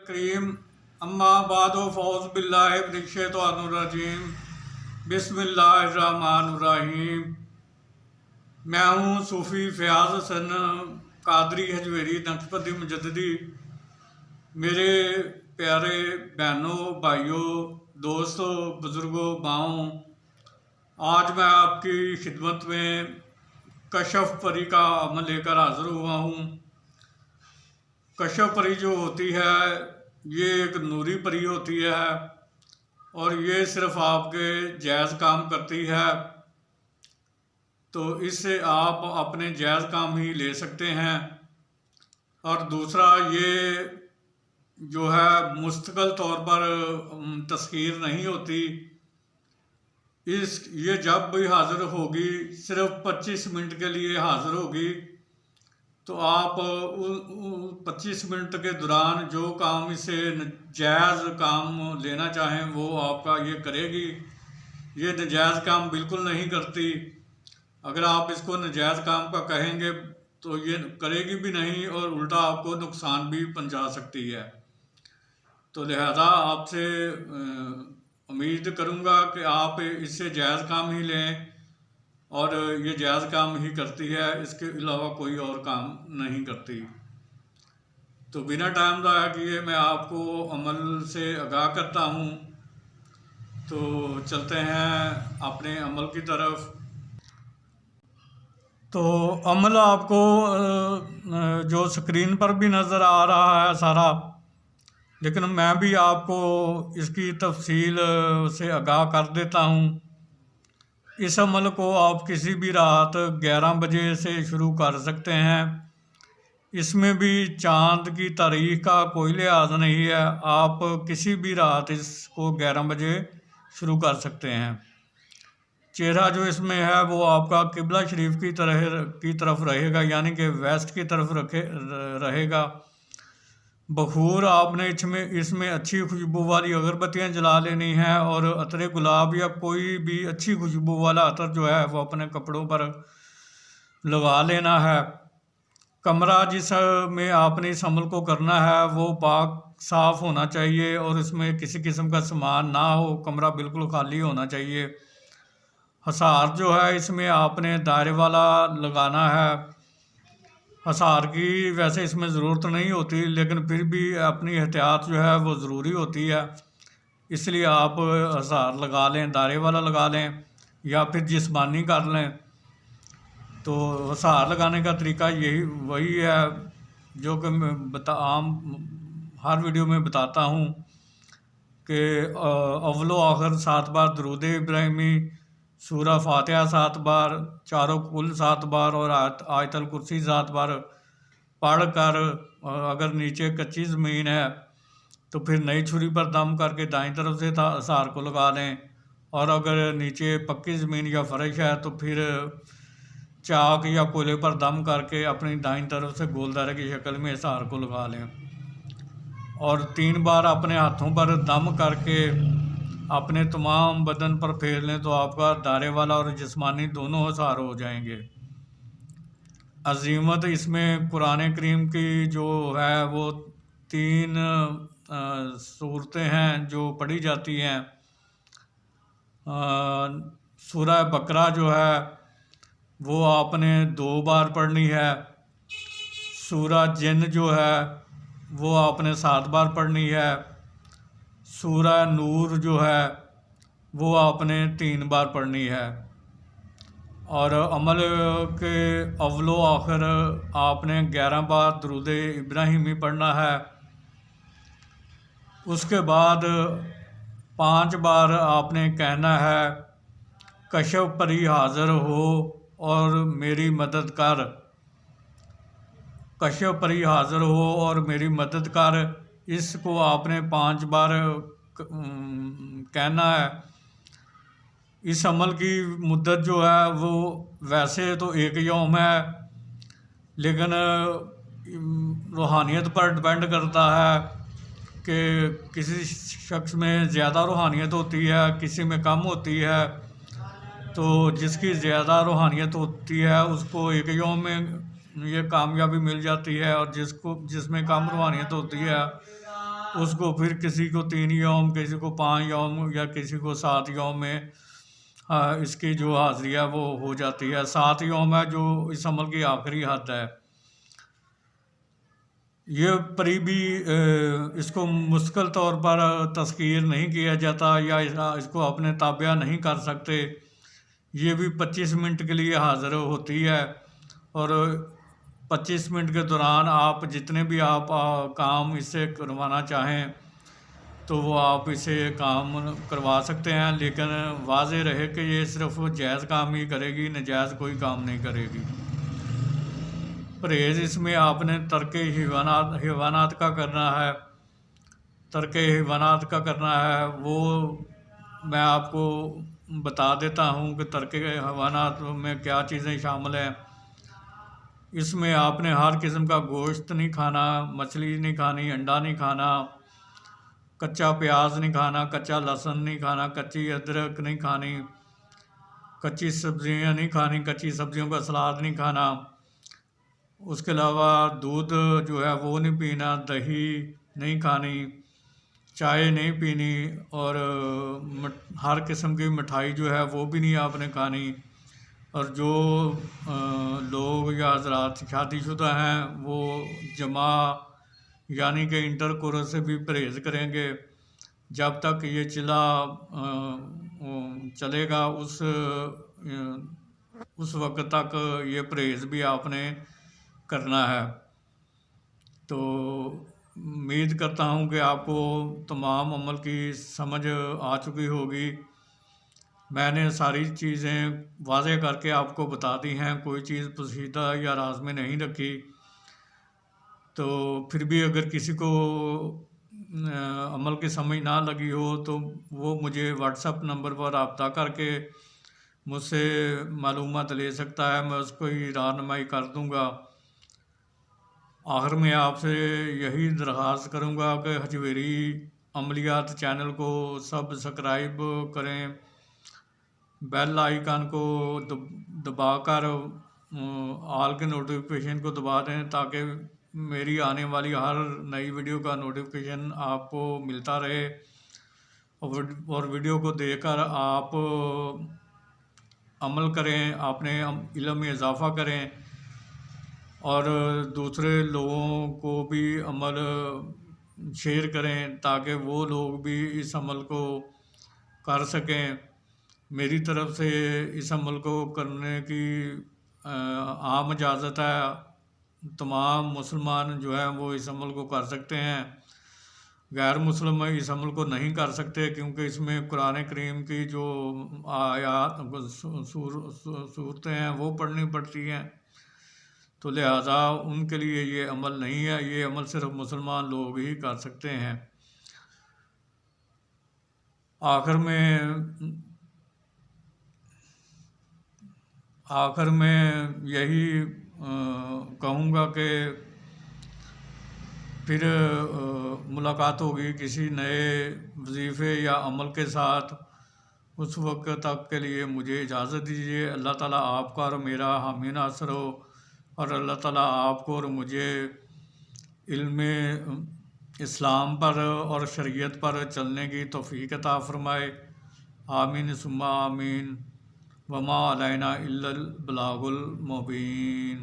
کریم اما بعد فاعوذ باللہ من الشیطان الرجیم بسم اللہ الرحمن الرحیم۔ میں ہوں صوفی فیاض حسن قادری حجویری نقشبندی مجددی۔ میرے پیارے بہنوں، بھائیوں، دوستوں، بزرگوں، ماؤں، آج میں آپ کی خدمت میں کشف پری کا عمل لے کر حاضر ہوا ہوں۔ کشف پری جو ہوتی ہے یہ ایک نوری پری ہوتی ہے اور یہ صرف آپ کے جائز کام کرتی ہے، تو اس سے آپ اپنے جائز کام ہی لے سکتے ہیں۔ اور دوسرا، یہ جو ہے مستقل طور پر تسخیر نہیں ہوتی، یہ جب بھی حاضر ہوگی صرف 25 منٹ کے لیے حاضر ہوگی، تو آپ 25 منٹ کے دوران جو کام اسے ناجائز کام لینا چاہیں وہ آپ کا یہ کرے گی۔ یہ ناجائز کام بالکل نہیں کرتی۔ اگر آپ اس کو ناجائز کام کا کہیں گے تو یہ کرے گی بھی نہیں اور الٹا آپ کو نقصان بھی پہنچا سکتی ہے۔ تو لہذا آپ سے امید کروں گا کہ آپ اس سے جائز کام ہی لیں، اور یہ جائز کام ہی کرتی ہے، اس کے علاوہ کوئی اور کام نہیں کرتی۔ تو بنا ٹائم ضائع کیے میں آپ کو عمل سے آگاہ کرتا ہوں۔ تو چلتے ہیں اپنے عمل کی طرف۔ تو عمل آپ کو جو سکرین پر بھی نظر آ رہا ہے سارا، لیکن میں بھی آپ کو اس کی تفصیل سے آگاہ کر دیتا ہوں۔ اس عمل کو آپ کسی بھی رات 11 بجے سے شروع کر سکتے ہیں۔ اس میں بھی چاند کی تاریخ کا کوئی لحاظ نہیں ہے، آپ کسی بھی رات اس کو 11 بجے شروع کر سکتے ہیں۔ چہرہ جو اس میں ہے وہ آپ کا قبلہ شریف کی طرف رہے گا، یعنی کہ ویسٹ کی طرف رہے گا۔ بخور آپ نے اس میں اچھی خوشبو والی اگربتیاں جلا لینی ہیں، اور عطر گلاب یا کوئی بھی اچھی خوشبو والا عطر جو ہے وہ اپنے کپڑوں پر لگا لینا ہے۔ کمرہ جس میں آپ نے اس عمل کو کرنا ہے وہ پاک صاف ہونا چاہیے، اور اس میں کسی قسم کا سامان نہ ہو، کمرہ بالکل خالی ہونا چاہیے۔ حصار جو ہے اس میں آپ نے دائرے والا لگانا ہے۔ حصار کی ویسے اس میں ضرورت نہیں ہوتی، لیکن پھر بھی اپنی احتیاط جو ہے وہ ضروری ہوتی ہے، اس لیے آپ حصار لگا لیں، دائرے والا لگا لیں یا پھر جسمانی کر لیں۔ تو حصار لگانے کا طریقہ وہی ہے جو کہ میں عام ہر ویڈیو میں بتاتا ہوں، کہ اول و آخر 7 بار درود ابراہیمی، سورہ فاتحہ 7 بار، چاروں کل 7 بار اور آیت الکرسی 7 بار پڑھ کر، اگر نیچے کچی زمین ہے تو پھر نئی چھری پر دم کر کے دائیں طرف سے حصار کو لگا لیں، اور اگر نیچے پکی زمین یا فرش ہے تو پھر چاک یا کوئلے پر دم کر کے اپنی دائیں طرف سے گول دائرے کی شکل میں حصار کو لگا لیں، اور 3 بار اپنے ہاتھوں پر دم کر کے اپنے تمام بدن پر پھیر لیں، تو آپ کا دائرے والا اور جسمانی دونوں حصار ہو جائیں گے۔ عظیمت اس میں قرآن کریم کی جو ہے وہ 3 صورتیں ہیں جو پڑھی جاتی ہیں۔ سورہ بقرہ جو ہے وہ آپ نے 2 بار پڑھنی ہے۔ سورہ جن جو ہے وہ آپ نے 7 بار پڑھنی ہے۔ سورہ نور جو ہے وہ آپ نے 3 بار پڑھنی ہے۔ اور عمل کے اول و آخر آپ نے 11 بار درود ابراہیمی پڑھنا ہے۔ اس کے بعد 5 بار آپ نے کہنا ہے کشف پری حاضر ہو اور میری مدد کر، کشف پری حاضر ہو اور میری مدد کر۔ اس کو آپ نے 5 بار کہنا ہے۔ اس عمل کی مدت جو ہے وہ ویسے تو 1 یوم ہے، لیکن روحانیت پر ڈپینڈ کرتا ہے کہ کسی شخص میں زیادہ روحانیت ہوتی ہے، کسی میں کم ہوتی ہے۔ تو جس کی زیادہ روحانیت ہوتی ہے اس کو 1 یوم میں یہ کامیابی مل جاتی ہے، اور جس میں کم روحانیت ہوتی ہے اس کو پھر کسی کو 3 یوم، کسی کو 5 یوم یا کسی کو 7 یوم میں اس کی جو حاضری ہے وہ ہو جاتی ہے۔ 7 یوم ہے جو اس عمل کی آخری حد ہے۔ یہ قریبی اس کو مستقل طور پر تذکیر نہیں کیا جاتا یا اس کو اپنے تابع نہیں کر سکتے۔ یہ بھی 25 منٹ کے لیے حاضر ہوتی ہے، اور 25 منٹ کے دوران آپ جتنے بھی آپ کام اس سے کروانا چاہیں تو وہ آپ اسے کام کروا سکتے ہیں، لیکن واضح رہے کہ یہ صرف جائز کام ہی کرے گی، ناجائز کوئی کام نہیں کرے گی۔ پرہیز اس میں آپ نے ترک حیوانات کا کرنا ہے۔ ترک حیوانات کا کرنا ہے وہ میں آپ کو بتا دیتا ہوں کہ ترک حیوانات میں کیا چیزیں شامل ہیں۔ اس میں آپ نے ہر قسم کا گوشت نہیں کھانا، مچھلی نہیں کھانی، انڈا نہیں کھانا، کچا پیاز نہیں کھانا، کچا لہسن نہیں کھانا، کچی ادرک نہیں کھانی، کچی سبزیاں نہیں کھانی، کچی سبزیوں کا سلاد نہیں کھانا۔ اس کے علاوہ دودھ جو ہے وہ نہیں پینا، دہی نہیں کھانی، چائے نہیں پینی، اور ہر قسم کی مٹھائی جو ہے وہ بھی نہیں آپ نے کھانی۔ اور جو لوگ یا حضرات شادی شدہ ہیں وہ جمع یعنی کہ انٹر کورس سے بھی پرہیز کریں گے۔ جب تک یہ چلے گا اس وقت تک یہ پرہیز بھی آپ نے کرنا ہے۔ تو امید کرتا ہوں کہ آپ کو تمام عمل کی سمجھ آ چکی ہوگی۔ میں نے ساری چیزیں واضح کر کے آپ کو بتا دی ہیں، کوئی چیز پوشیدہ یا راز میں نہیں رکھی۔ تو پھر بھی اگر کسی کو عمل کی سمجھ نہ لگی ہو تو وہ مجھے واٹس ایپ نمبر پر رابطہ کر کے مجھ سے معلومات لے سکتا ہے، میں اس کو ہی رہنمائی کر دوں گا۔ آخر میں آپ سے یہی درخواست کروں گا کہ حجویری عملیات چینل کو سبسکرائب کریں، بیل آئیکن کو دبا کر آل کے نوٹیفیکیشن کو دبا دیں تاکہ میری آنے والی ہر نئی ویڈیو کا نوٹیفیکیشن آپ کو ملتا رہے، اور ویڈیو کو دیکھ کر آپ عمل کریں، اپنے علم میں اضافہ کریں، اور دوسرے لوگوں کو بھی عمل شیئر کریں تاکہ وہ لوگ بھی اس عمل کو کر سکیں۔ میری طرف سے اس عمل کو کرنے کی عام اجازت ہے۔ تمام مسلمان جو ہیں وہ اس عمل کو کر سکتے ہیں، غیر مسلم اس عمل کو نہیں کر سکتے، کیونکہ اس میں قرآن کریم کی جو آیات صورتیں ہیں وہ پڑھنی پڑتی ہیں، تو لہٰذا ان کے لیے یہ عمل نہیں ہے، یہ عمل صرف مسلمان لوگ ہی کر سکتے ہیں۔ آخر میں یہی کہوں گا کہ پھر ملاقات ہوگی کسی نئے وظیفے یا عمل کے ساتھ۔ اس وقت تک کے لیے مجھے اجازت دیجیے۔ اللہ تعالیٰ آپ کا اور میرا حامی ناصر ہو، اور اللہ تعالیٰ آپ کو اور مجھے علم اسلام پر اور شریعت پر چلنے کی توفیق عطا فرمائے۔ آمین ثم آمین۔ وما علینا الا البلاغ المبین۔